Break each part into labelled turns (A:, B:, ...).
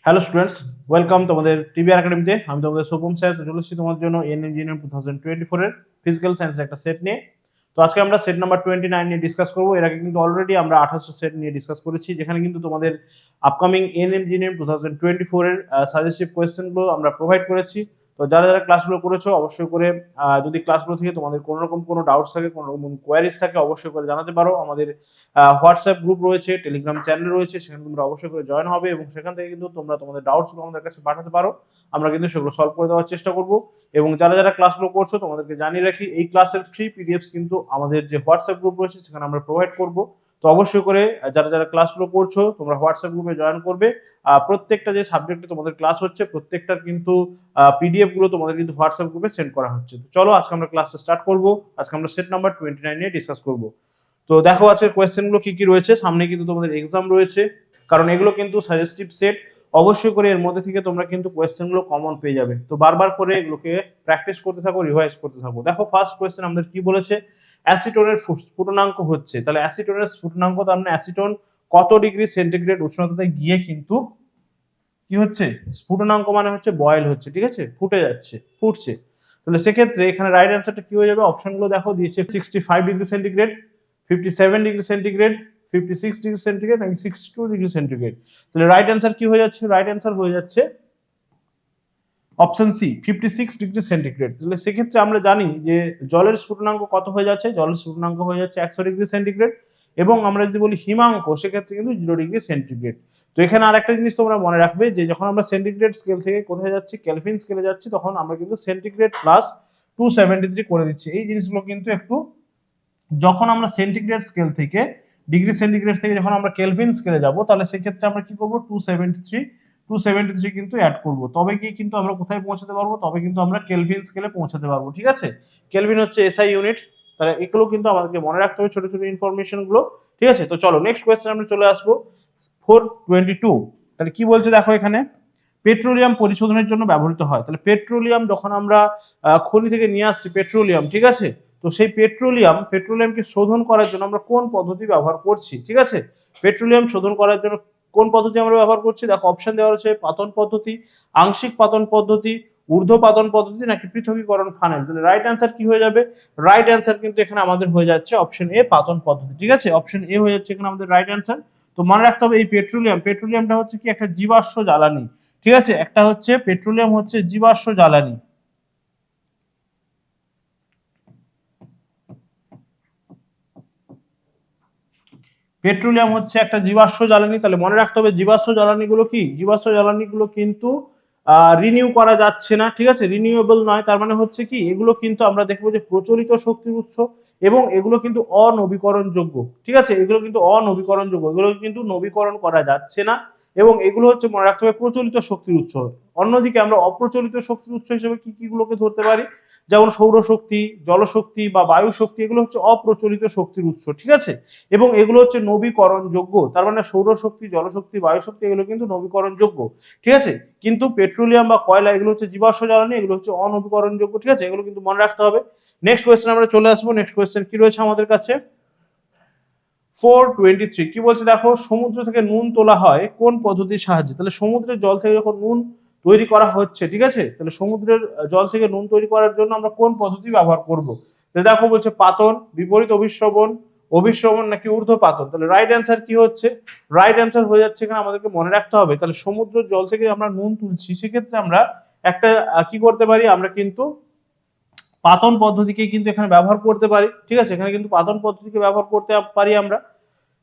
A: Hello students, welcome তোমাদের TBR একাডেমিতে। আমি তোমাদের শুভম স্যার। তো চলে এসেছি তোমার জন্য এন ইঞ্জিনিয়ারিং 2024 এর ফিজিক্যাল সায়েন্সের একটা সেট নিয়ে। তো আজকে আমরা সেট নাম্বার 29 নিয়ে ডিসকাস করবো। এর আগে কিন্তু অলরেডি আমরা 28টা সেট নিয়ে ডিসকাস করেছি, যেখানে কিন্তু তোমাদের আপকামিং এন ইঞ্জিনিয়ারিং 2024 এর সাজেস্টিভ কোয়েশ্চেনগুলো আমরা প্রোভাইড করেছি। তো যারা যারা ক্লাসগুলো করেছো অবশ্যই করে যদি ক্লাসগুলো থেকে তোমাদের কোনো রকম কোনো ডাউটস থাকে, কোনো রকম কোয়ারিজ থাকে, অবশ্যই করে জানাতে পারো। আমাদের হোয়াটসঅ্যাপ গ্রুপ রয়েছে, টেলিগ্রাম চ্যানেল রয়েছে, সেখানে তোমরা অবশ্যই করে জয়েন হবে এবং সেখান থেকে কিন্তু তোমরা তোমাদের ডাউটসগুলো আমাদের কাছে পাঠাতে পারো। আমরা কিন্তু সেগুলো সলভ করে দেওয়ার চেষ্টা করব। এবং যারা যারা ক্লাসগুলো করছো তোমাদেরকে জানিয়ে রাখি, এই ক্লাসের ফ্রি পিডিএফস কিন্তু আমাদের যে হোয়াটসঅ্যাপ গ্রুপ রয়েছে সেখানে আমরা প্রোভাইড করব। তো অবশ্যই করে যারা যারা ক্লাসগুলো করছো তোমরা হোয়াটসঅ্যাপ গ্রুপে জয়েন করবে। প্রত্যেকটা যে সাবজেক্টে তোমাদের ক্লাস হচ্ছে প্রত্যেকটার কিন্তু পিডিএফ গুলো তোমাদের কিন্তু হোয়াটসঅ্যাপ গ্রুপে সেন্ড করা হচ্ছে। তো চলো আজকে আমরা ক্লাসটা স্টার্ট করব। আজকে আমরা সেট নাম্বার 29 নিয়ে ডিসকাস করব। তো দেখো আজকের কোয়েশ্চেন গুলো কি কি রয়েছে। সামনে কিন্তু তোমাদের এক্সাম রয়েছে, কারণ এগুলো কিন্তু সাজেস্টিভ সেট। অবশ্যই করে এর মধ্যে থেকে তোমরা কিন্তু কোয়েশ্চেন গুলো কমন পেয়ে যাবে। তো বারবার করে এগুলোকে প্র্যাকটিস করতে থাকো, রিভাইজ করতে থাকো। দেখো ফার্স্ট কোয়েশ্চেন আমাদের কি বলেছে, অ্যাসিটোনের স্ফুটনাঙ্ক হচ্ছে। তাহলে অ্যাসিটোনের স্ফুটনাঙ্ক তার মানে অ্যাসিটোন কত ডিগ্রি সেন্টিগ্রেড উষ্ণতাতে গিয়ে কিন্তু কি হচ্ছে, স্ফুটনাঙ্ক মানে হচ্ছে বয়েল হচ্ছে, ঠিক আছে, ফুটে যাচ্ছে, ফুটছে। তাহলে সেক্ষেত্রে এখানে রাইট অ্যান্সারটা কি হয়ে যাবে, অপশনগুলো দেখো দিয়েছে 65 degree centigrade, 57 degree centigrade, 56 degree centigrade এবং 62 ডিগ্রি সেন্টিগ্রেড। তাহলে রাইট অ্যান্সার কি হয়ে যাচ্ছে, রাইট অ্যান্সার হয়ে যাচ্ছে অপশন সি 56 ডিগ্রি সেন্টিগ্রেড। তাহলে সেক্ষেত্রে আমরা জানি যে জলের স্ফুটনাঙ্ক কত হয়ে যাচ্ছে, জলের স্ফুটনাঙ্ক হয়ে যাচ্ছে 100 ডিগ্রি সেন্টিগ্রেড। এবং আমরা যদি বলি হিমাঙ্ক, সেক্ষেত্রে কিন্তু 0 ডিগ্রি সেন্টিগ্রেড। তো এখানে আরেকটা জিনিস তোমরা মনে রাখবে যে যখন আমরা সেন্টিগ্রেড স্কেল থেকে কোথায় যাচ্ছি, কেলভিন স্কেলে যাচ্ছি, তখন আমরা কিন্তু সেন্টিগ্রেড প্লাস 273 করে দিচ্ছি। এই জিনিসগুলো কিন্তু একটু, যখন আমরা সেন্টিগ্রেড স্কেল থেকে ডিগ্রি সেন্টিগ্রেড থেকে যখন আমরা কেলভিন স্কেলে যাব, তাহলে সেক্ষেত্রে আমরা কি করবো, 273 কিন্তু অ্যাড করবো। তবে কি কিন্তু আমরা কোথায় পৌঁছাতে পারবো, তবে কিন্তু আমরা কেলভিন স্কেলে পৌঁছাতে পারবো। ঠিক আছে, কেলভিন হচ্ছে এসআই ইউনিট। তাহলে এগুলো কিন্তু আমাদেরকে মনে রাখতে হবে, ছোট ছোট ইনফরমেশন গুলো। ঠিক আছে, তো চলো নেক্সট কোয়েশ্চেন আমরা চলে আসবো 422। তাহলে কি বলছে দেখো এখানে, পেট্রোলিয়াম পরিশোধনের জন্য ব্যবহৃত হয়। তাহলে পেট্রোলিয়াম যখন আমরা খনি থেকে নিয়ে আসছি পেট্রোলিয়াম, ঠিক আছে, তো সেই পেট্রোলিয়ামকে শোধন করার জন্য আমরা কোন পদ্ধতি ব্যবহার করছি। ঠিক আছে, পেট্রোলিয়াম শোধন করার জন্য কোন পদ্ধতি আমরা ব্যবহার করছি, দেখো অপশন দেওয়া রয়েছে পাতন পদ্ধতি, আংশিক পাতন পদ্ধতি, ঊর্ধ্ব পাতন পদ্ধতি নাকি পৃথকীকরণ ফানেল। তাহলে রাইট অ্যান্সার কি হয়ে যাবে, রাইট অ্যান্সার কিন্তু এখানে আমাদের হয়ে যাচ্ছে অপশন এ পাতন পদ্ধতি। ঠিক আছে, অপশন এ হয়ে যাচ্ছে এখানে আমাদের রাইট অ্যান্সার। তো মনে রাখতে হবে এই পেট্রোলিয়ামটা হচ্ছে কি একটা জীবাশ্ম জ্বালানি। ঠিক আছে, একটা হচ্ছে পেট্রোলিয়াম হচ্ছে জীবাশ্ম জ্বালানি। পেট্রোলিয়াম হচ্ছে একটা জীবাশ্ম জ্বালানি। তাহলে মনে রাখতে হবে জীবাশ্ম জ্বালানিগুলো কি, জীবাশ্ম জ্বালানিগুলো কিন্তু রিনিউ করা যাচ্ছে না। ঠিক আছে, রিনিউয়েবল নয়। তার মানে হচ্ছে কি, এগুলো কিন্তু আমরা দেখবো যে প্রচলিত শক্তির উৎস এবং এগুলো কিন্তু অনবীকরণযোগ্য। ঠিক আছে, এগুলো কিন্তু অনবীকরণযোগ্য, এগুলো কিন্তু নবীকরণ করা যাচ্ছে না। এবং এগুলো হচ্ছে মনে রাখতে হবে প্রচলিত শক্তির উৎস। অন্যদিকে আমরা অপ্রচলিত শক্তির উৎস হিসেবে কি কি গুলোকে ধরতে পারি, যেমন সৌরশক্তি, জলশক্তি বা বায়ু শক্তি, এগুলো হচ্ছে অপ্রচলিত শক্তির উৎস। ঠিক আছে, এবং এগুলো হচ্ছে নবীকরণযোগ্য। তার মানে সৌরশক্তি, জলশক্তি, বায়ুশক্তি এগুলো কিন্তু নবীকরণযোগ্য। ঠিক আছে, কিন্তু পেট্রোলিয়াম বা কয়লা এগুলো হচ্ছে জীবাশ্ম জ্বালানি, এগুলো হচ্ছে অনবীকরণযোগ্য। ঠিক আছে, এগুলো কিন্তু মনে রাখতে হবে। নেক্সট কোয়েশ্চেন আমরা চলে আসবো। নেক্সট কোয়েশ্চেন কি রয়েছে আমাদের কাছে, 423 কি বলছে দেখো, সমুদ্র থেকে নুন তোলা হয় কোন পদ্ধতির সাহায্যে। তাহলে সমুদ্রের জল থেকে যখন নুন তৈরি করা হচ্ছে, ঠিক আছে, তাহলে সমুদ্রের জল থেকে নুন তৈরি করার জন্য আমরা কোন পদ্ধতি ব্যবহার করব। দেখো বলছে পাতন, বিপরীত অভিশ্রবণ নাকি ঊর্ধ্বপাতন। তাহলে রাইট অ্যান্সার কি হচ্ছে, রাইট অ্যান্সার হয়ে যাচ্ছে এখানে আমাদেরকে মনে রাখতে হবে। তাহলে সমুদ্রের জল থেকে আমরা নুন তুলছি, সেক্ষেত্রে আমরা একটা কি করতে পারি, আমরা কিন্তু পাতন পদ্ধতিকে কিন্তু এখানে ব্যবহার করতে পারি। ঠিক আছে, এখানে কিন্তু পাতন পদ্ধতিকে ব্যবহার করতে পারি আমরা।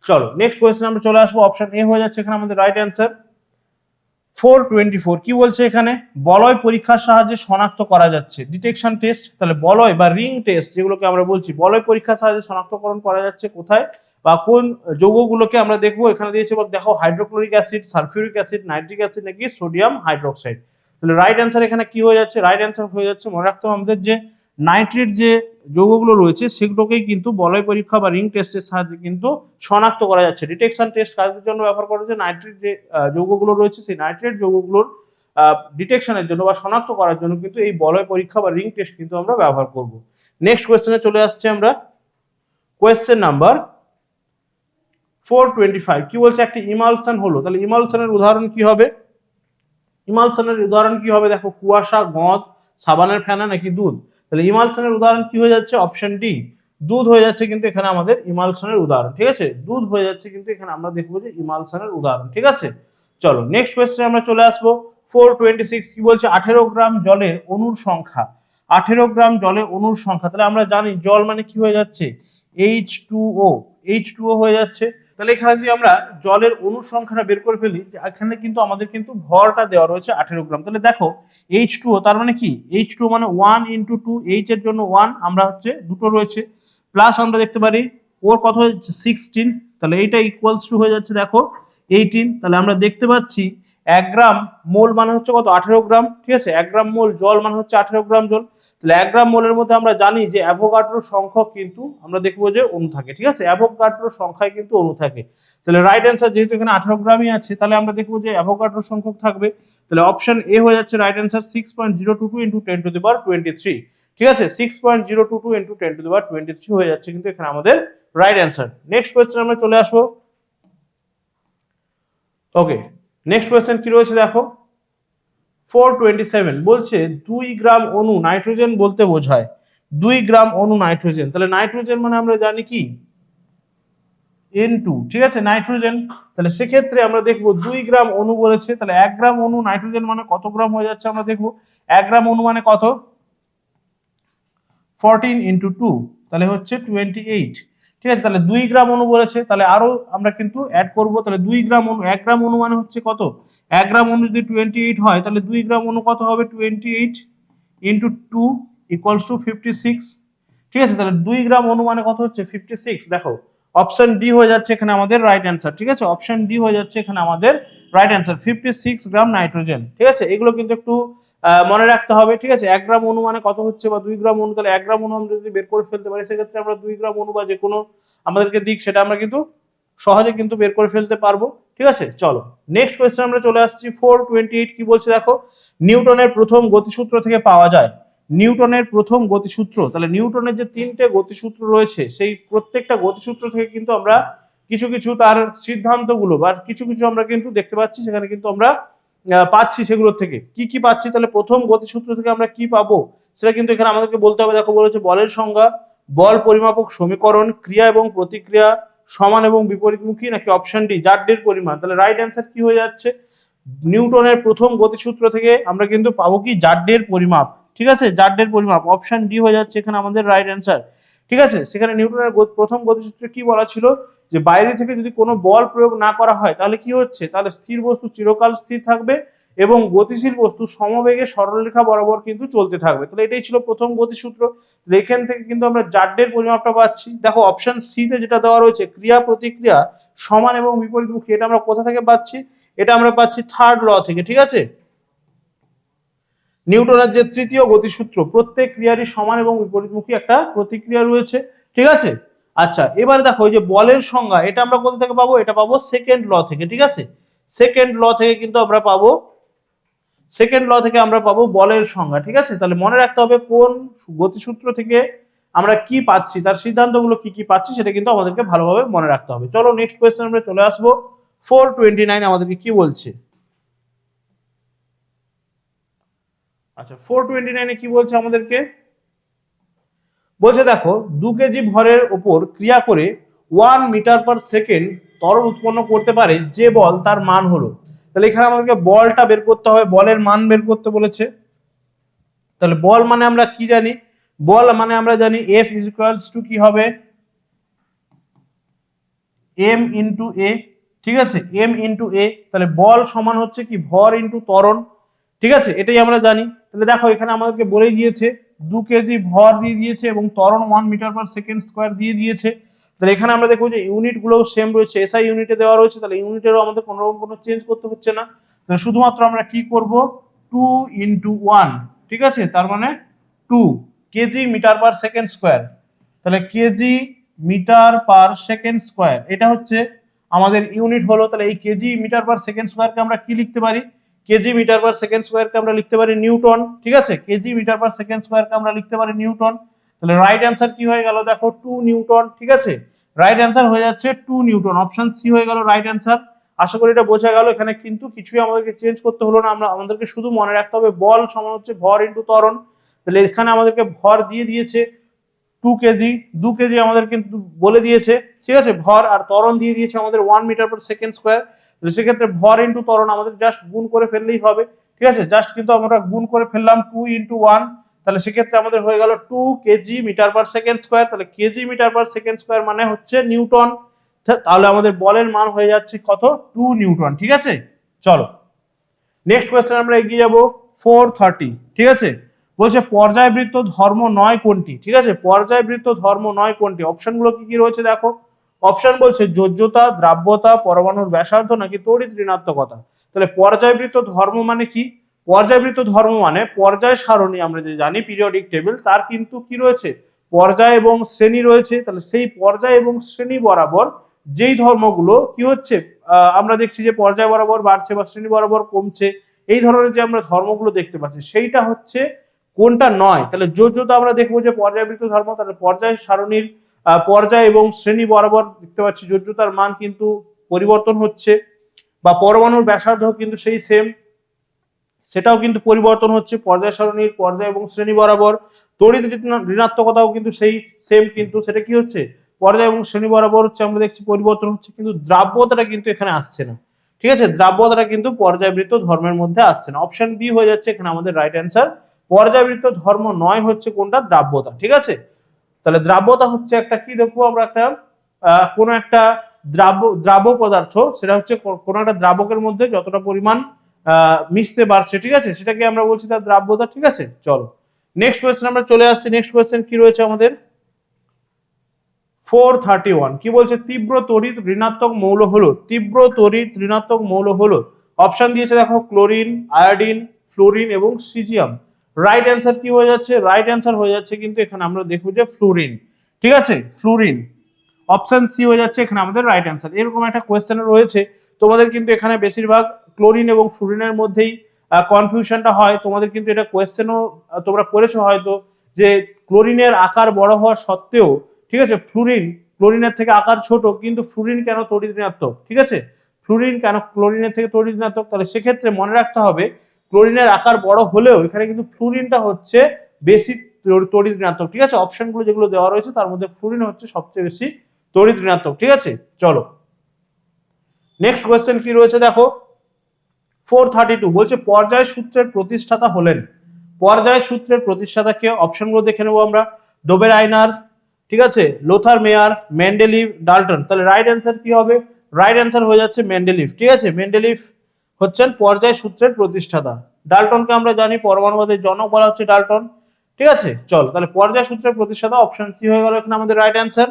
A: চলো নেক্সট কোয়েশ্চেন আমরা চলে আসবো। অপশন এ হয়ে যাচ্ছে এখানে আমাদের রাইট অ্যান্সার। 424 কি বলছে এখানে, বলয় পরীক্ষার সাহায্যে শনাক্ত করা যাচ্ছে, ডিটেকশন টেস্ট। তাহলে বলয় বা রিং টেস্ট যেগুলোকে আমরা বলছি, বলয় পরীক্ষার সাহায্যে শনাক্তকরণ করা যাচ্ছে কোথায় বা কোন যৌগগুলোকে আমরা দেখবো। এখানে দিয়েছে দেখো hydrochloric acid, sulphuric acid, nitric acid নাকি সোডিয়াম হাইড্রোক্সাইড। তাহলে রাইট অ্যান্সার এখানে কি হয়ে যাচ্ছে, রাইট অ্যান্সার হয়ে যাচ্ছে, মনে রাখতে হবে আমাদের যে নাইট্রেট যে যৌগগুলো রয়েছে সেগুলোকেই কিন্তু বলয় পরীক্ষা বা রিং টেস্টের সাহায্যে কিন্তু শনাক্ত করা যাচ্ছে। ডিটেকশন টেস্ট কাজের জন্য ব্যবহার করা হচ্ছে, নাইট্রেট যে যৌগগুলো রয়েছে সেই নাইট্রেট যৌগগুলোর ডিটেকশনের জন্য বা শনাক্ত করার জন্য কিন্তু এই বলয় পরীক্ষা বা রিং টেস্ট কিন্তু আমরা ব্যবহার করব। নেক্সট কোয়েশ্চেনে চলে আসছে আমরা, কোয়েশ্চেন নাম্বার 425 কি বলছে, একটি ইমালশন হলো। তাহলে ইমালশনের উদাহরণ কি হবে, ইমালশনের উদাহরণ কি হবে দেখো, কুয়াশা, গঁদ, সাবানের ফেনা নাকি দুধ। তাহলে ইমালশনের উদাহরণ কি হয়ে যাচ্ছে, অপশন ডি দুধ হয়ে যাচ্ছে কিন্তু এখানে আমাদের ইমালশনের উদাহরণ। ঠিক আছে, দুধ হয়ে যাচ্ছে কিন্তু এখানে আমরা দেখবো যে ইমালশনের উদাহরণ। ঠিক আছে, চলো নেক্সট কোয়েশ্চেনে আমরা চলে আসবো। 426 কি বলছে, 18 গ্রাম জলের অণুর সংখ্যা। 18 গ্রাম জলের অণুর সংখ্যা, তাহলে আমরা জানি জল মানে কি হয়ে যাচ্ছে, H2O, H2O হয়ে যাচ্ছে। তাহলে এখানে যদি আমরা জলের অণুর সংখ্যাটা বের করে ফেলি, এখানে কিন্তু আমাদের কিন্তু ভরটা দেওয়া রয়েছে 18 গ্রাম। তাহলে দেখো H2O তার মানে কি, H2O মানে 1 × 2, H এর জন্য 1, আমরা হচ্ছে দুটো রয়েছে, প্লাস আমরা দেখতে পারি ওর কত হচ্ছে 16, তাহলে এইটা ইকুয়ালস টু হয়ে যাচ্ছে দেখো 18। তাহলে আমরা দেখতে পাচ্ছি 1 গ্রাম মোল মানে হচ্ছে কত, 18 গ্রাম। ঠিক আছে, 1 গ্রাম মোল জল মানে হচ্ছে 18 গ্রাম জল। তাহলে 1 গ্রাম মোলের মধ্যে আমরা জানি যে অ্যাভোগাড্রো সংখ্যক কিন্তু আমরা দেখবো যে অণু থাকে। ঠিক আছে, অ্যাভোগাড্রো সংখ্যায় কিন্তু অণু থাকে। তাহলে রাইট অ্যান্সার যেহেতু এখানে 18 গ্রামই আছে, তাহলে আমরা দেখবো যে অ্যাভোগাড্রো সংখ্যক থাকবে। তাহলে অপশন এ হয়ে যাচ্ছে রাইট অ্যান্সার, 6.022 × 10⁻23। ঠিক আছে, 6.022 × 10⁻23 হয়ে যাচ্ছে কিন্তু এখানে আমাদের রাইট অ্যান্সার। নেক্সট কোয়েশ্চেন আমরা চলে আসবো। ওকে, নেক্সট কোয়েশ্চেন কি রয়েছে দেখো, 427 বলছে 2 গ্রাম অণু নাইট্রোজেন বলতে বোঝায়। 2 গ্রাম অণু নাইট্রোজেন, তাহলে নাইট্রোজেন মানে আমরা জানি কি N2। ঠিক আছে, নাইট্রোজেন। তাহলে সেক্ষেত্রে আমরা দেখবো 2 গ্রাম অণু বলেছে, তাহলে 1 গ্রাম অণু নাইট্রোজেন মানে কত গ্রাম হয়ে যাচ্ছে আমরা দেখবো। 1 গ্রাম অণু মানে কত, 14 × 2, তাহলে হচ্ছে 28। ঠিক আছে, তাহলে 2 গ্রাম অণু বলেছে, তাহলে আরো আমরা কিন্তু অ্যাড করব। তাহলে 2 গ্রাম অণু, 1 গ্রাম অণু মানে হচ্ছে কত, 1 গ্রাম অণু যদি 28 হয়, তাহলে 2 গ্রাম অণু কত হবে, 28 × 2 = 56। ঠিক আছে, তাহলে 2 গ্রাম অণু মানে কত হচ্ছে 56। দেখো অপশন ডি হয়ে যাচ্ছে এখানে আমাদের রাইট অ্যান্সার। ঠিক আছে, অপশন ডি হয়ে যাচ্ছে এখানে আমাদের রাইট অ্যান্সার, 56 গ্রাম নাইট্রোজেন। ঠিক আছে, এগুলো কিন্তু একটু মনে রাখতে হবে। ঠিক আছে, 1 গ্রাম অণু মানে কত হচ্ছে বা 2 গ্রাম অণু, তাহলে 1 গ্রাম অণু আমরা যদি বের করে ফেলতে পারি, সেক্ষেত্রে আমরা 2 গ্রাম অণু বা যে কোনো আমাদেরকে দিক সেটা আমরা কিন্তু সহজে কিন্তু বের করে ফেলতে পারবো। ঠিক আছে, চলো নেক্সট কোয়েশ্চেন আমরা চলে আসছি। 428 কি বলছে দেখো, নিউটনের প্রথম গতিসূত্র থেকে পাওয়া যায়। নিউটনের প্রথম গতিসূত্র, তাহলে নিউটনের যে 3টে গতিসূত্র রয়েছে, সেই প্রত্যেকটা গতিসূত্র থেকে কিন্তু আমরা কিছু কিছু তার সিদ্ধান্তগুলো বা কিছু কিছু আমরা কিন্তু দেখতে পাচ্ছি, সেখানে কিন্তু আমরা পাচ্ছি সেগুলোর থেকে। কি কি পাচ্ছি, তাহলে প্রথম গতিসূত্র থেকে আমরা কি পাবো সেটা কিন্তু এখানে আমাদেরকে বলতে হবে। দেখো বলেছে বলের সংজ্ঞা, বল পরিমাপক সমীকরণ, ক্রিয়া এবং প্রতিক্রিয়া, সমান এবং বিপরীতমুখী, নাকি অপশন ডি জাড্ডের পরিমাণ। তাহলে রাইট অ্যান্সার কি হয়ে যাচ্ছে, নিউটনের প্রথম গতিসূত্র থেকে আমরা কিন্তু পাবো কি, জাড্ডের পরিমাপ। ঠিক আছে, জাড্ডের পরিমাপ, অপশন ডি হয়ে যাচ্ছে এখানে আমাদের রাইট অ্যান্সার। ঠিক আছে, সেখানে নিউটনের প্রথম গতিসূত্রে কি বলা ছিল, যে বাইরে থেকে যদি কোনো বল প্রয়োগ না করা হয় তাহলে কি হচ্ছে, তাহলে স্থির বস্তু চিরকাল স্থির থাকবে এবং গতিশীল বস্তু সমবেগে সরলরেখা বরাবর কিন্তু চলতে থাকবে। তাহলে এটাই ছিল প্রথম গতিসূত্র। এখান থেকে কিন্তু আমরা জাড্ডের পরিমাপটা পাচ্ছি। দেখো অপশন সি তে যেটা দেওয়া রয়েছে, ক্রিয়া প্রতিক্রিয়া সমান এবং বিপরীতমুখী, এটা আমরা কোথা থেকে পাচ্ছি, এটা আমরা পাচ্ছি থার্ড ল থেকে। ঠিক আছে, নিউটনের যে তৃতীয় গতিসূত্র, প্রত্যেক ক্রিয়ারই সমান এবং বিপরীতমুখী একটা প্রতিক্রিয়া রয়েছে। ঠিক আছে, আচ্ছা এবারে দেখো এই যে বলের সংজ্ঞা, এটা আমরা কোথা থেকে পাবো, এটা পাবো সেকেন্ড ল থেকে। ঠিক আছে, সেকেন্ড ল থেকে কিন্তু আমরা পাবো, সেকেন্ড ল থেকে আমরা পাবো বলের সংজ্ঞা। ঠিক আছে, তাহলে মনে রাখতে হবে কোন গতিসূত্র থেকে আমরা কি পাচ্ছি, তার সিদ্ধান্তগুলো কি কি পাচ্ছি সেটা কিন্তু আমাদেরকে ভালোভাবে মনে রাখতে হবে। চলো নেক্সট কোয়েশ্চেন আমরা চলে আসবো। 429 আমাদেরকে কি বলছে, আচ্ছা 429 কি বলছে আমাদেরকে, বলছে দেখো 2 কেজি ভরের উপর ক্রিয়া করে 1 মিটার/সেকেন্ড ত্বরণ উৎপন্ন করতে পারে যে বল, তার মান হলো। তাহলে এখানে আমাদেরকে বলটা বের করতে হবে, বলের মান বের করতে বলেছে। তাহলে বল মানে আমরা কি জানি, বল মানে আমরা জানি F = কি হবে, M × A। ঠিক আছে, M × A, তাহলে বল সমান হচ্ছে কি, ভর ইন্টু ত্বরণ। ঠিক আছে, এটাই আমরা জানি। তাহলে দেখো এখানে আমাদেরকে বলেই দিয়েছে 2 কেজি ভর দিয়ে দিয়েছে এবং ত্বরণ 1 মিটার/সেকেন্ড² দিয়ে দিয়েছে। তাহলে এখানে আমরা দেখবো যে ইউনিট গুলো সেম রয়েছে, এসআই ইউনিটে দেওয়া রয়েছে, তাহলে ইউনিটেরও আমাদের কোনো রকম কোনো চেঞ্জ করতে হচ্ছে না। তাহলে শুধুমাত্র আমরা কি করব, 2 × 1। ঠিক আছে, তার মানে 2 কেজি মিটার/সেকেন্ড²। তাহলে কেজি মিটার/সেকেন্ড², এটা হচ্ছে আমাদের ইউনিট হলো। তাহলে এই কেজি মিটার/সেকেন্ড² কে আমরা কি লিখতে পারি, কেজি মিটার/সেকেন্ড² কে আমরা লিখতে পারি নিউটন। ঠিক আছে, কেজি মিটার/সেকেন্ড² কে আমরা লিখতে পারি নিউটন। তাহলে রাইট অ্যান্সার কি হয়ে গেল দেখো, 2 নিউটন। ঠিক আছে, রাইট অ্যান্সার হয়ে যাচ্ছে 2 নিউটন, অপশন সি হয়ে গেল রাইট অ্যান্সার। আশা করি এটা বোঝা গেল। এখানে কিন্তু কিছুই আমাদেরকে চেঞ্জ করতে হলো না, আমাদেরকে শুধু মনে রাখতে হবে বল সমান হচ্ছে ভর ইন্টু ত্বরণ। তাহলে এখানে আমাদেরকে ভর দিয়ে দিয়েছে 2 কেজি, 2 কেজি আমাদের কিন্তু বলে দিয়েছে, ঠিক আছে। ভর আর ত্বরণ দিয়ে দিয়েছে আমাদের 1 মিটার পার সেকেন্ড স্কোয়ার। সেক্ষেত্রে ভর ইন্টু ত্বরণ আমাদের জাস্ট গুণ করে ফেললেই হবে, ঠিক আছে। জাস্ট কিন্তু আমরা গুণ করে ফেললাম 2 ইন্টু 1, তাহলে সেক্ষেত্রে আমাদের হয়ে গেল 2 kg metre per second square. তাহলে kg metre per second square মানে হচ্ছে নিউটন। তাহলে আমাদের বলের মান হয়ে যাচ্ছে কত? 2 নিউটন, ঠিক আছে। চলো নেক্সট কোয়েশ্চেন আমরা এগিয়ে যাব 430, ঠিক আছে। বলছে পর্যায়বৃত্ত ধর্ম নয় কোনটি, ঠিক আছে। পর্যায়বৃত্ত ধর্ম নয় কোনটি, অপশনগুলো কি কি রয়েছে দেখো। অপশন বলছে যোজ্যতা, দ্রাব্যতা, পরমাণুর ব্যাসার্ধ নাকি তড়িৎ ঋণাত্মকতা। তাহলে পর্যায়বৃত্ত ধর্ম মানে কি? পর্যায়বৃত্ত ধর্ম মানে পর্যায় সারণী, আমরা যে জানি পিরিয়ডিক টেবিল, তার কিন্তু কি রয়েছে? পর্যায় এবং শ্রেণী রয়েছে। তাহলে সেই পর্যায় এবং শ্রেণী বরাবর যেই ধর্মগুলো কি হচ্ছে, আমরা দেখছি যে পর্যায় বরাবর বাড়ছে বা শ্রেণী বরাবর কমছে, এই ধরনের যে আমরা ধর্মগুলো দেখতে পাচ্ছি সেইটা হচ্ছে কোনটা নয়। তাহলে যোজ্যতা আমরা দেখবো যে পর্যায়বৃত্ত ধর্ম, তাহলে পর্যায় সারণীর পর্যায় এবং শ্রেণী বরাবর দেখতে পাচ্ছি যোজ্যতার মান কিন্তু পরিবর্তন হচ্ছে, বা পরমাণুর ব্যাসার্ধ কিন্তু সেই সেম, সেটাও কিন্তু পরিবর্তন হচ্ছে পর্যায় সারণীর পর্যায় এবং শ্রেণী বরাবর। তড়িৎ ঋণাত্মকতাও কিন্তু সেই সেম, কিন্তু সেটা কি হচ্ছে পর্যায় এবং শ্রেণী বরাবর হচ্ছে, আমরা দেখছি পরিবর্তন হচ্ছে, কিন্তু দ্রাব্যতাটা কিন্তু এখানে আসছে না, ঠিক আছে। দ্রাব্যতাটা কিন্তু পর্যায়বৃত্ত ধর্মের মধ্যে আসছে না। অপশন বি হয়ে যাচ্ছে এখানে আমাদের রাইট অ্যান্সার। পর্যায়বৃত্ত ধর্ম নয় হচ্ছে কোনটা? দ্রাব্যতা, ঠিক আছে। তাহলে দ্রাব্যতা হচ্ছে একটা কি দেখবো আমরা, একটা কোন একটা দ্রাব্য পদার্থ, সেটা হচ্ছে কোন একটা দ্রাবকের মধ্যে যতটা পরিমাণ মিশতে পারছে, ঠিক আছে, সেটাকে আমরা বলছি তার দ্রাব্যতা, ঠিক আছে। চলো নেক্সট কোয়েশ্চেন আমরা চলে আসছি। নেক্সট কোয়েশ্চেন কি রয়েছে আমাদের 431, কি বলছে? তীব্র তড়িৎ ঋণাত্মক মৌল হলো, তীব্র তড়িৎ ঋণাত্মক মৌল হলো, অপশন দিয়েছে দেখো ক্লোরিন, আয়োডিন, ফ্লোরিন এবং সিজিয়াম। রাইট অ্যান্সার কি হয়ে যাচ্ছে? রাইট অ্যান্সার হয়ে যাচ্ছে কিন্তু এখানে আমরা দেখবো যে ফ্লোরিন, ঠিক আছে, ফ্লোরিন। অপশন সি হয়ে যাচ্ছে এখানে আমাদের রাইট অ্যান্সার। এরকম একটা কোয়েশ্চেন রয়েছে তোমাদের কিন্তু এখানে বেশিরভাগ ক্লোরিন এবং ফ্লোরিনের মধ্যেই কনফিউশনটা হয়। তোমাদের কিন্তু এটা কোয়েশ্চেনও তোমরা করেছো হয়তো, যে ক্লোরিনের আকার বড় হওয়া সত্ত্বেও, ঠিক আছে, ক্লোরিনের থেকে আকার ছোট, কিন্তু ফ্লোরিন কেন তড়িৎ ঋণাত্মক, ঠিক আছে, ফ্লোরিন কেন ক্লোরিনের থেকে তড়িৎ ঋণাত্মক। তাহলে সেক্ষেত্রে মনে রাখতে হবে ক্লোরিনের আকার বড় হলেও এখানে কিন্তু ফ্লোরিনটা হচ্ছে বেশি তড়িৎ ঋণাত্মক, ঠিক আছে। অপশনগুলো যেগুলো দেওয়া রয়েছে তার মধ্যে ফ্লোরিন হচ্ছে সবচেয়ে বেশি তড়িৎ ঋণাত্মক, ঠিক আছে। চলো নেক্সট কোয়েশ্চেন কি রয়েছে দেখো 432, বলছে পর্যায় সূত্রের প্রতিষ্ঠাতা হলেন। পর্যায় সূত্রের প্রতিষ্ঠাতা কে? অপশনগুলো দেখে নেবো আমরা। ডোবের আইনার, ঠিক আছে, লোথার মেয়ার, মেন্ডেলিভ, ডাল্টন। তাহলে রাইট অ্যান্সার কি হবে? রাইট অ্যান্সার হয়ে যাচ্ছে মেন্ডেলিভ, ঠিক আছে। মেন্ডেলিভ হচ্ছেন পর্যায় সূত্রের প্রতিষ্ঠাতা। ডাল্টনকে আমরা জানি পরমাণুবাদের জনক বলা হচ্ছে ডাল্টন, ঠিক আছে। চল তাহলে পর্যায় সূত্রের প্রতিষ্ঠাতা অপশন সি হয়ে গেল এখানে আমাদের রাইট অ্যান্সার।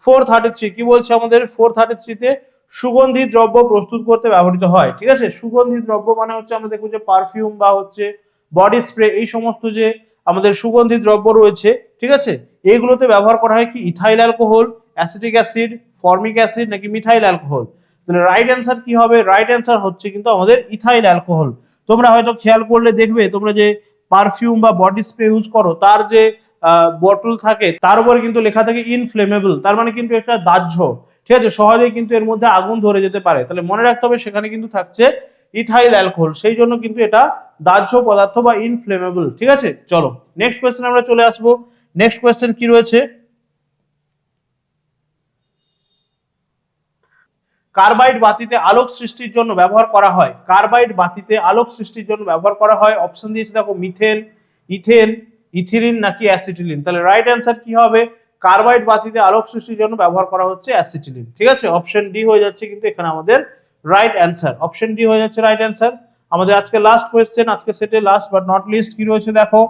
A: 433, কি বলছে আমাদের 433 তে? সুগন্ধি দ্রব্য প্রস্তুত করতে ব্যবহৃত হয়, ঠিক আছে। সুগন্ধি দ্রব্য মানে হচ্ছে আমরা দেখবো যে পারফিউম বা হচ্ছে বডি স্প্রে, এই সমস্ত যে আমাদের সুগন্ধি দ্রব্য রয়েছে, ঠিক আছে, এইগুলোতে ব্যবহার করা হয় কি? Ethyl alcohol, acetic acid, formic acid নাকি মিথাইল অ্যালকোহল। তাহলে রাইট অ্যান্সার কি হবে? রাইট অ্যান্সার হচ্ছে কিন্তু আমাদের ইথাইল অ্যালকোহল। তোমরা হয়তো খেয়াল করলে দেখবে, তোমরা যে পারফিউম বা বডি স্প্রে ইউজ করো তার যে বটল থাকে তার উপরে কিন্তু লেখা থাকে ইনফ্লেমেবল, তার মানে কিন্তু একটা দাহ্য, ঠিক আছে, সহজেই কিন্তু এর মধ্যে আগুন ধরে যেতে পারে। তাহলে মনে রাখতে হবে সেখানে কিন্তু থাকছে ইথাইল অ্যালকোহল, সেই জন্য কিন্তু এটা দাহ্য পদার্থ বা ইনফ্লেমেবল, ঠিক আছে। চলো নেক্সট কোয়েশ্চেন আমরা চলে আসবো। নেক্সট কোয়েশ্চেন কি রয়েছে? কার্বাইড বাতিতে আলোক সৃষ্টির জন্য ব্যবহার করা হয়। কার্বাইড বাতিতে আলোক সৃষ্টির জন্য ব্যবহার করা হয়, অপশন দিয়েছে দেখো মিথেন, ইথেন, ইথিলিন নাকি অ্যাসিটিলিন। তাহলে রাইট অ্যান্সার কি হবে? কার্বাইড বাতিতে আলোক সৃষ্টির জন্য ব্যবহার করা হচ্ছে অ্যাসিটিলিন, ঠিক আছে। অপশন ডি হয়ে যাচ্ছে কিন্তু এখানে আমাদের রাইট অ্যান্সার। অপশন ডি হয়ে যাচ্ছে রাইট অ্যান্সার। আমাদের আজকে লাস্ট কোয়েশ্চেন, আজকে সেটে লাস্ট বাট নট লিস্ট, কি রয়েছে দেখো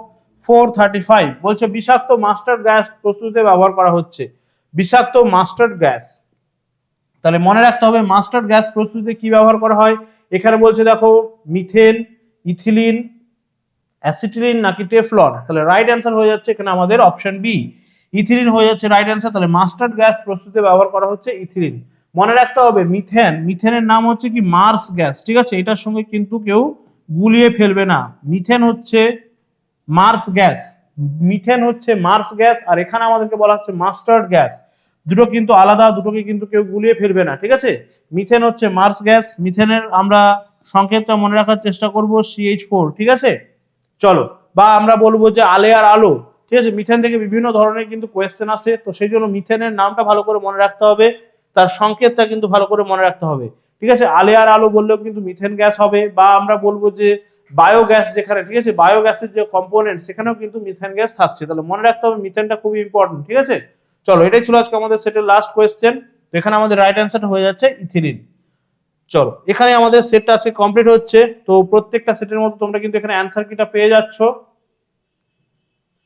A: 435, বলছে বিষাক্ত মাস্টার্ড গ্যাস প্রস্তুতিতে ব্যবহার করা হচ্ছে। বিষাক্ত মাস্টার্ড গ্যাস, তাহলে মনে রাখতে হবে মাস্টার্ড গ্যাস প্রস্তুতিতে কি ব্যবহার করা হয়। এখানে বলছে দেখো মিথেন, ইথিলিন, অ্যাসিটিলিন নাকি টেফলন। তাহলে রাইট অ্যান্সার হয়ে যাচ্ছে এখানে আমাদের অপশন বি, ইথিলিন হয়ে যাচ্ছে রাইট অ্যান্সার। তাহলে মাস্টার্ড গ্যাস প্রস্তুতিতে ব্যবহার করা হচ্ছে ইথিলিন। মনে রাখতে হবে মিথেনের নাম হচ্ছে কি? মার্স গ্যাস, ঠিক আছে, এটার সঙ্গে কিন্তু কেউ গুলিয়ে ফেলবে না। মিথেন হচ্ছে মার্স গ্যাস, মিথেন হচ্ছে মার্স গ্যাস, আর এখানে আমাদেরকে বলা হচ্ছে মাস্টার্ড গ্যাস। দুটো কিন্তু আলাদা, দুটোকে কিন্তু কেউ গুলিয়ে ফেলবে না, ঠিক আছে। মিথেন হচ্ছে মার্স গ্যাস, মিথেনের আমরা সংকেতটা মনে রাখার চেষ্টা করব CH4, ঠিক আছে। চলো, বা আমরা বলবো যে আলে আর আলো, ঠিক আছে। মিথেন থেকে বিভিন্ন ধরনের কিন্তু কোয়েশ্চেন আসে, তো সেই জন্য মিথেনের নামটা ভালো করে মনে রাখতে হবে, তার সংকেতটা কিন্তু ভালো করে মনে রাখতে হবে, ঠিক আছে। আলে আর আলো বললেও কিন্তু মিথেন গ্যাস হবে, বা আমরা বলবো যে বায়োগ্যাস যেখানে, ঠিক আছে, বায়োগ্যাসের যে কম্পোনেন্ট সেখানেও কিন্তু মিথেন গ্যাস থাকছে, তাহলে মনে রাখতে হবে মিথেনটা খুবই ইম্পর্টেন্ট, ঠিক আছে। চলো, এটাই ছিল আজকে আমাদের সেটের লাস্ট কোয়েশ্চেন। তো এখানে আমাদের রাইট অ্যান্সারটা হয়ে যাচ্ছে ইথিলিন। চলো, এখানে আমাদের সেটটা আজকে কমপ্লিট হচ্ছে। তো প্রত্যেকটা সেটের মধ্যে তোমরা কিন্তু এখানে অ্যান্সার কিটা পেয়ে যাচ্ছ,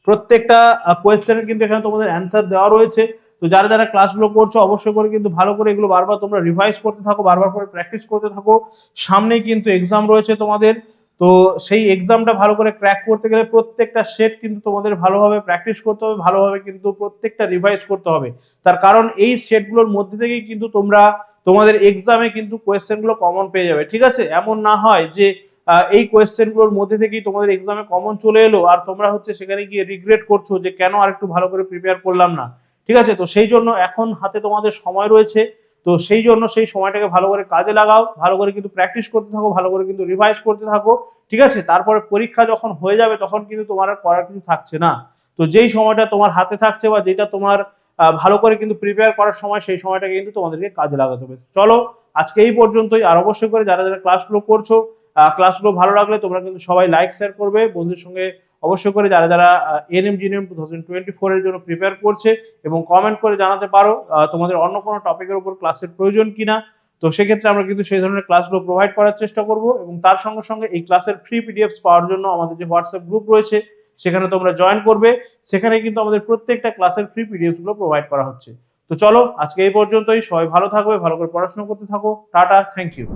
A: প্রত্যেকটা কোয়েশ্চেনের কিন্তু এখানে তোমাদের অ্যান্সার দেওয়া রয়েছে। তো যারা যারা ক্লাসগুলো করছো অবশ্যই করে কিন্তু ভালো করে এগুলো বারবার তোমরা রিভাইজ করতে থাকো, বারবার করে প্র্যাকটিস করতে থাকো। সামনেই কিন্তু এক্সাম রয়েছে তোমাদের, তো সেই এক্সামটা ভালো করে ক্র্যাক করতে গেলে প্রত্যেকটা সেট কিন্তু তোমাদের ভালোভাবে প্র্যাকটিস করতে হবে, ভালোভাবে কিন্তু প্রত্যেকটা রিভাইজ করতে হবে। তার কারণ এই সেটগুলোর মধ্যে থেকেই কিন্তু তোমরা তোমাদের এক্সামে কিন্তু কোয়েশ্চেনগুলো কমন পেয়ে যাবে, ঠিক আছে। এমন না হয় যে এই কোয়েশ্চেনগুলোর মধ্যে থেকেই তোমাদের এক্সামে কমন চলে এলো আর তোমরা হচ্ছে সেখানে গিয়ে রিগ্রেট করছো যে কেন আর একটু ভালো করে প্রিপেয়ার করলাম না, ঠিক আছে। তো সেই জন্য এখন হাতে তোমাদের সময় রয়েছে, তো সেই জন্য সেই সময়টাকে ভালো করে কাজে লাগাও, ভালো করে কিন্তু প্র্যাকটিস করতে থাকো, ভালো করে কিন্তু রিভাইজ করতে থাকো, ঠিক আছে। তারপরে পরীক্ষা যখন হয়ে যাবে তখন কিন্তু তোমার আর করার কিছু থাকছে না। তো যেই সময়টা তোমার হাতে থাকছে বা যেটা তোমার ভালো করে কিন্তু প্রিপেয়ার করার সময়, সেই সময়টা কিন্তু তোমাদেরকে কাজে লাগাতে হবে। চলো, আজকে এই পর্যন্তই। আর অবশ্যই করে যারা যারা ক্লাসগুলো করছো, ক্লাসগুলো ভালো লাগলে তোমরা কিন্তু সবাই লাইক শেয়ার করবে বন্ধুদের সঙ্গে। অবশ্যই করে যারা যারা এনএমজিএনএম 2024 এর জন্য প্রিপেয়ার করছে এবং কমেন্ট করে জানাতে পারো তোমাদের অন্য কোনো টপিকের উপর ক্লাসের প্রয়োজন কিনা। তো সেক্ষেত্রে আমরা কিন্তু সেই ধরনের ক্লাসগুলো প্রোভাইড করার চেষ্টা করব, এবং তার সঙ্গে সঙ্গে এই ক্লাসের ফ্রি পিডিএফস পাওয়ার জন্য আমাদের যে হোয়াটসঅ্যাপ গ্রুপ রয়েছে সেখানে তোমরা জয়েন করবে। সেখানে কিন্তু আমাদের প্রত্যেকটা ক্লাসের ফ্রি পিডিএফস গুলো প্রোভাইড করা হচ্ছে। তো চলো, আজকে এই পর্যন্তই। সবাই ভালো থাকবে, ভালো করে পড়াশোনা করতে থাকো। Tata, thank you.